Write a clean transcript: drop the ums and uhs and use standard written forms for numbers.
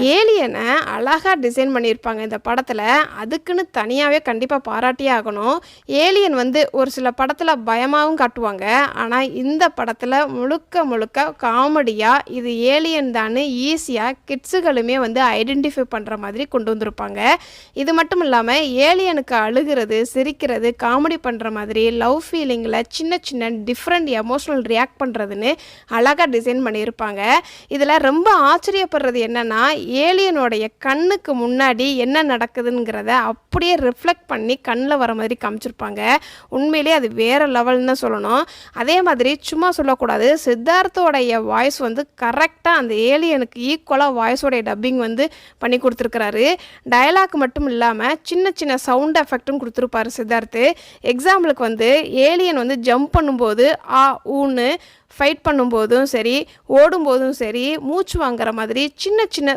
ஏலியனை அழகாக டிசைன் பண்ணியிருப்பாங்க இந்த படத்தில். அதுக்குன்னு தனியாகவே கண்டிப்பாக பாராட்டியே ஆகணும். ஏலியன் ஒரு சில படத்தில் பயமாகவும் காட்டுவாங்க. ஆனால் இந்த படத்தில் முழுக்க முழுக்க காமெடியாக இது ஏலியன் தான்னு ஈஸியாக கிட்ஸுகளுமே ஐடென்டிஃபை பண்ணுற மாதிரி கொண்டு வந்திருப்பாங்க. இது மட்டும் இல்லாமல் ஏலியனுக்கு அழுகிறது, சிரிக்கிறது, காமெடி பண்ணுற மாதிரி லவ் ஃபீலிங்கில் சின்ன சின்ன டிஃப்ரெண்ட் எமோஷனல் ரியாக்ட் பண்ணுறதுன்னு அழகாக டிசைன் பண்ணியிருப்பாங்க. இதில் ரொம்ப ஆச்சரியப்படுறது என்னென்னா, ஏலியனோடைய கண்ணுக்கு முன்னாடி என்ன நடக்குதுங்கிறத அப்படியே ரிஃப்ளெக்ட் பண்ணி கண்ணில் வர மாதிரி காமிச்சிருப்பாங்க. உண்மையிலே அது வேறு லெவல்னு தான் சொல்லணும். அதே மாதிரி சும்மா சொல்லக்கூடாது, சித்தார்த்தோடைய வாய்ஸ் கரெக்டாக அந்த ஏலியனுக்கு ஈக்குவலாக வாய்ஸோடைய டப்பிங் பண்ணி கொடுத்துருக்கிறாரு. டயலாக் மட்டும் இல்லாமல் சின்ன சின்ன சவுண்ட் எஃபெக்ட்டும் கொடுத்துருப்பாரு சித்தார்த்து. எக்ஸாம்பிளுக்கு ஏலியன் ஜம்ப் பண்ணும்போது ஆ ஊன்னு, ஃபைட் பண்ணும்போதும் சரி, ஓடும்போதும் சரி, மூச்சு வாங்குற மாதிரி சின்ன சின்ன